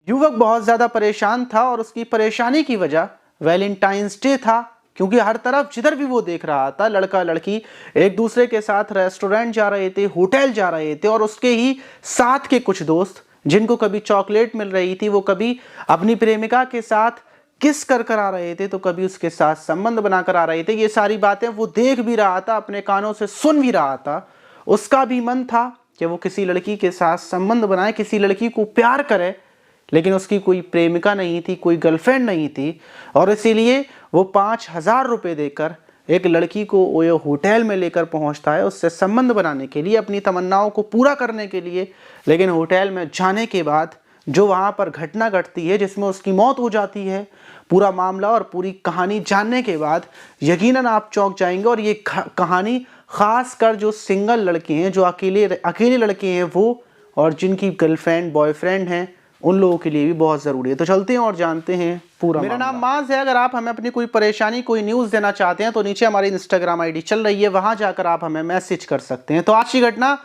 युवक बहुत ज़्यादा परेशान था और उसकी परेशानी की वजह वैलेंटाइंस डे था, क्योंकि हर तरफ जिधर भी वो देख रहा था लड़का लड़की एक दूसरे के साथ रेस्टोरेंट जा रहे थे, होटल जा रहे थे, और उसके ही साथ के कुछ दोस्त जिनको कभी चॉकलेट मिल रही थी, वो कभी अपनी प्रेमिका के साथ किस कर आ रहे थे, तो कभी उसके साथ संबंध बनाकर आ रहे थे। ये सारी बातें वो देख भी रहा था, अपने कानों से सुन भी रहा था। उसका भी मन था कि वो किसी लड़की के साथ संबंध बनाए, किसी लड़की को प्यार करे, लेकिन उसकी कोई प्रेमिका नहीं थी, कोई गर्लफ्रेंड नहीं थी, और इसीलिए वो 5,000 रुपये देकर एक लड़की को ओयो होटल में लेकर पहुंचता है, उससे संबंध बनाने के लिए, अपनी तमन्नाओं को पूरा करने के लिए। लेकिन होटल में जाने के बाद जो वहाँ पर घटना घटती है जिसमें उसकी मौत हो जाती है, पूरा मामला और पूरी कहानी जानने के बाद यकीनन आप चौंक जाएंगे। और ये कहानी ख़ास कर जो सिंगल लड़के हैं, जो अकेले लड़के हैं वो, और जिनकी गर्लफ्रेंड बॉयफ्रेंड हैं, उन लोगों के लिए भी बहुत ज़रूरी है। तो चलते हैं और जानते हैं पूरा। मेरा नाम माज है। अगर आप हमें अपनी कोई परेशानी, कोई न्यूज़ देना चाहते हैं तो नीचे हमारी इंस्टाग्राम आईडी चल रही है, वहाँ जाकर आप हमें मैसेज कर सकते हैं। तो आज की घटना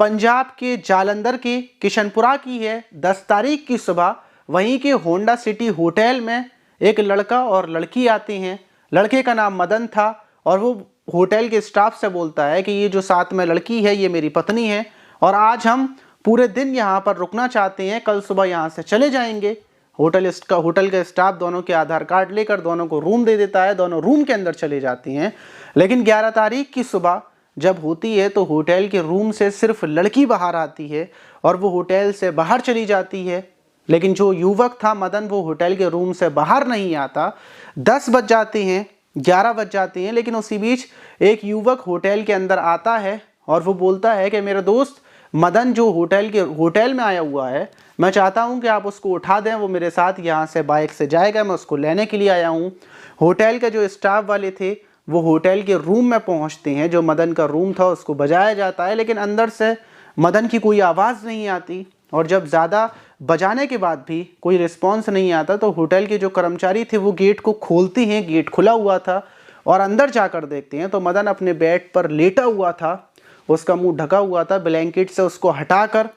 पंजाब के जालंधर के किशनपुरा की है। 10 तारीख की सुबह वहीं के होंडा सिटी होटल में एक लड़का और लड़की आते हैं। लड़के का नाम मदन था और वो होटल के स्टाफ से बोलता है कि ये जो साथ में लड़की है ये मेरी पत्नी है, और आज हम पूरे दिन यहाँ पर रुकना चाहते हैं, कल सुबह यहाँ से चले जाएंगे। होटल का स्टाफ दोनों के आधार कार्ड लेकर दोनों को रूम दे देता है, दोनों रूम के अंदर चले जाती हैं। लेकिन 11 तारीख की सुबह जब होती है तो होटल के रूम से सिर्फ लड़की बाहर आती है और वो होटल से बाहर चली जाती है। लेकिन जो युवक था मदन, वो होटल के रूम से बाहर नहीं आता। 10 बज जाते हैं, 11 बज जाते हैं, लेकिन उसी बीच एक युवक होटल के अंदर आता है और वो बोलता है कि मेरा दोस्त मदन जो होटल में आया हुआ है, मैं चाहता हूं कि आप उसको उठा दें, वो मेरे साथ यहाँ से बाइक से जाएगा, मैं उसको लेने के लिए आया हूँ। होटल के जो स्टाफ वाले थे वो होटल के रूम में पहुँचते हैं, जो मदन का रूम था उसको बजाया जाता है, लेकिन अंदर से मदन की कोई आवाज़ नहीं आती। और जब ज़्यादा बजाने के बाद भी कोई रिस्पॉन्स नहीं आता तो होटल के जो कर्मचारी थे वो गेट को खोलते हैं। गेट खुला हुआ था और अंदर जाकर देखते हैं तो मदन अपने बेड पर लेटा हुआ था, उसका मुंह ढका हुआ था। ब्लैंकेट से उसको हटाकर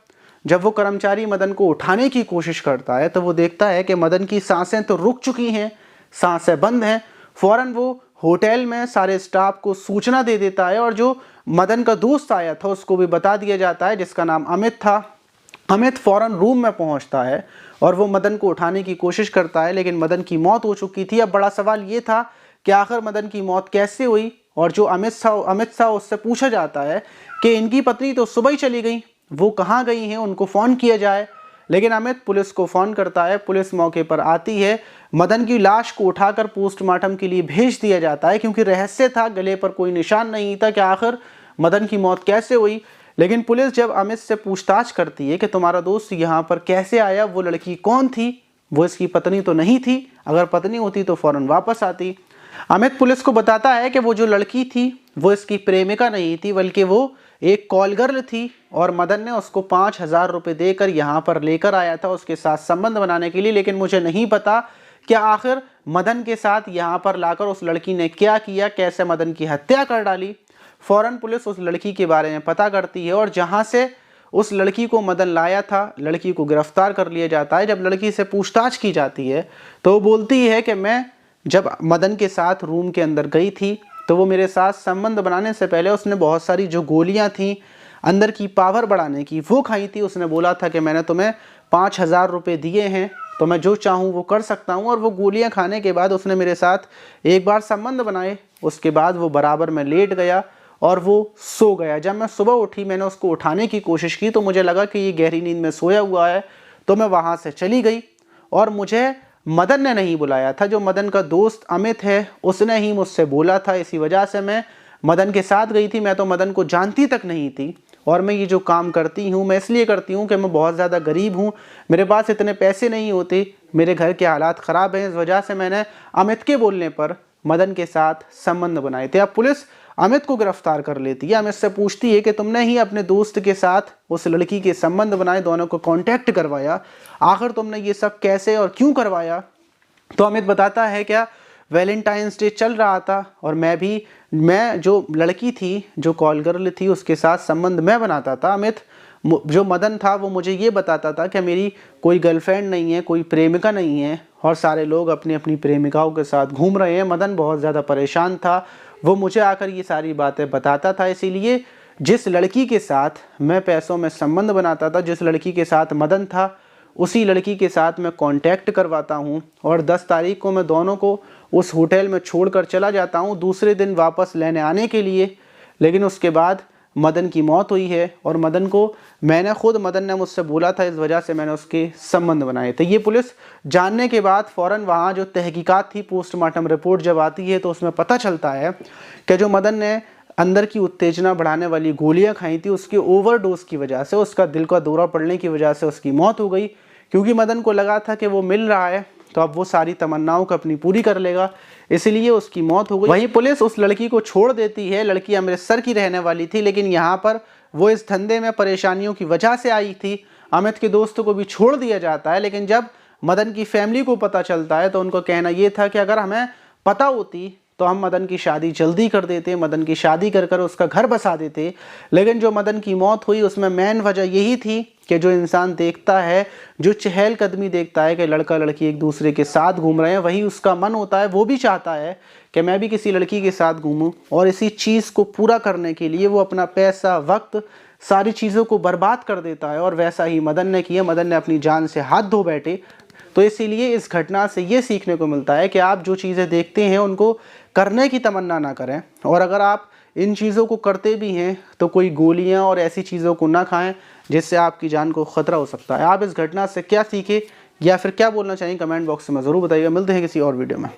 जब वो कर्मचारी मदन को उठाने की कोशिश करता है तो वो देखता है कि मदन की सांसें तो रुक चुकी हैं, सांसें बंद हैं। फ़ौरन वो होटल में सारे स्टाफ को सूचना दे देता है और जो मदन का दोस्त आया था उसको भी बता दिया जाता है, जिसका नाम अमित था। अमित फ़ौरन रूम में पहुंचता है और वो मदन को उठाने की कोशिश करता है, लेकिन मदन की मौत हो चुकी थी। अब बड़ा सवाल ये था कि आखिर मदन की मौत कैसे हुई, और जो अमित था उससे पूछा जाता है कि इनकी पत्नी तो सुबह ही चली गई, वो कहाँ गई हैं, उनको फ़ोन किया जाए। लेकिन अमित पुलिस को फ़ोन करता है, पुलिस मौके पर आती है। मदन की लाश को उठाकर पोस्टमार्टम के लिए भेज दिया जाता है, क्योंकि रहस्य था, गले पर कोई निशान नहीं था कि आखिर मदन की मौत कैसे हुई। लेकिन पुलिस जब अमित से पूछताछ करती है कि तुम्हारा दोस्त यहाँ पर कैसे आया, वो लड़की कौन थी, वो इसकी पत्नी तो नहीं थी, अगर पत्नी होती तो फ़ौरन वापस आती। अमित पुलिस को बताता है कि वो जो लड़की थी वो इसकी प्रेमिका नहीं थी, बल्कि वो एक कॉल गर्ल थी, और मदन ने उसको 5,000 रुपये देकर यहाँ पर लेकर आया था उसके साथ संबंध बनाने के लिए। लेकिन मुझे नहीं पता कि आखिर मदन के साथ यहाँ पर लाकर उस लड़की ने क्या किया, कैसे मदन की हत्या कर डाली। फ़ौरन पुलिस उस लड़की के बारे में पता करती है और जहाँ से उस लड़की को मदन लाया था, लड़की को गिरफ्तार कर लिया जाता है। जब लड़की से पूछताछ की जाती है तो वो बोलती है कि मैं जब मदन के साथ रूम के अंदर गई थी तो वो मेरे साथ संबंध बनाने से पहले उसने बहुत सारी जो गोलियां थी अंदर की पावर बढ़ाने की वो खाई थी। उसने बोला था कि मैंने तुम्हें 5,000 रुपये दिए हैं तो मैं जो चाहूँ वो कर सकता हूँ, और वो गोलियां खाने के बाद उसने मेरे साथ एक बार संबंध बनाए, उसके बाद वो बराबर में लेट गया और वो सो गया। जब मैं सुबह उठी, मैंने उसको उठाने की कोशिश की तो मुझे लगा कि ये गहरी नींद में सोया हुआ है, तो मैं वहाँ से चली गई और मुझे मदन ने नहीं बुलाया था। जो मदन का दोस्त अमित है उसने ही मुझसे बोला था, इसी वजह से मैं मदन के साथ गई थी। मैं तो मदन को जानती तक नहीं थी, और मैं ये जो काम करती हूँ मैं इसलिए करती हूँ कि मैं बहुत ज़्यादा गरीब हूँ, मेरे पास इतने पैसे नहीं होते, मेरे घर के हालात ख़राब हैं, इस वजह से मैंने अमित के बोलने पर मदन के साथ संबंध बनाए थे। अब पुलिस अमित को गिरफ्तार कर लेती है। अमित से पूछती है कि तुमने ही अपने दोस्त के साथ उस लड़की के संबंध बनाए, दोनों को कांटेक्ट करवाया, आखिर तुमने ये सब कैसे और क्यों करवाया। तो अमित बताता है क्या वैलेंटाइंस डे चल रहा था और मैं जो लड़की थी, जो कॉल गर्ल थी, उसके साथ संबंध मैं बनाता था। अमित जो मदन था वो मुझे ये बताता था कि मेरी कोई गर्लफ्रेंड नहीं है, कोई प्रेमिका नहीं है और सारे लोग अपनी अपनी प्रेमिकाओं के साथ घूम रहे हैं। मदन बहुत ज़्यादा परेशान था, वो मुझे आकर ये सारी बातें बताता था। इसीलिए जिस लड़की के साथ मैं पैसों में संबंध बनाता था, जिस लड़की के साथ मदन था, उसी लड़की के साथ मैं कांटेक्ट करवाता हूँ और 10 तारीख को मैं दोनों को उस होटल में छोड़कर चला जाता हूँ दूसरे दिन वापस लेने आने के लिए। लेकिन उसके बाद मदन की मौत हुई है और मदन ने मुझसे बोला था, इस वजह से मैंने उसके संबंध बनाए थे। ये पुलिस जानने के बाद फ़ौरन वहाँ जो तहकीकात थी, पोस्टमार्टम रिपोर्ट जब आती है तो उसमें पता चलता है कि जो मदन ने अंदर की उत्तेजना बढ़ाने वाली गोलियां खाई थी, उसकी ओवरडोज की वजह से, उसका दिल का दौरा पड़ने की वजह से उसकी मौत हो गई। क्योंकि मदन को लगा था कि वो मिल रहा है तो अब वो सारी तमन्नाओं को अपनी पूरी कर लेगा, इसलिए उसकी मौत हो गई। वहीं पुलिस उस लड़की को छोड़ देती है। लड़की अमृतसर की रहने वाली थी, लेकिन यहाँ पर वो इस धंधे में परेशानियों की वजह से आई थी। अमित के दोस्तों को भी छोड़ दिया जाता है, लेकिन जब मदन की फैमिली को पता चलता है तो उनका कहना ये था कि अगर हमें पता होती तो हम मदन की शादी जल्दी कर देते, मदन की शादी कर कर उसका घर बसा देते। लेकिन जो मदन की मौत हुई उसमें मेन वजह यही थी कि जो इंसान देखता है, जो चहलकदमी देखता है कि लड़का लड़की एक दूसरे के साथ घूम रहे हैं, वही उसका मन होता है, वो भी चाहता है कि मैं भी किसी लड़की के साथ घूमूं। और इसी चीज़ को पूरा करने के लिए वो अपना पैसा, वक्त, सारी चीज़ों को बर्बाद कर देता है। और वैसा ही मदन ने किया। मदन ने अपनी जान से हाथ धो बैठे। तो इसीलिए इस घटना से ये सीखने को मिलता है कि आप जो चीज़ें देखते हैं उनको करने की तमन्ना ना करें, और अगर आप इन चीज़ों को करते भी हैं तो कोई गोलियां और ऐसी चीज़ों को ना खाएं जिससे आपकी जान को ख़तरा हो सकता है। आप इस घटना से क्या सीखे या फिर क्या बोलना चाहिए, कमेंट बॉक्स में ज़रूर बताइएगा। मिलते हैं किसी और वीडियो में।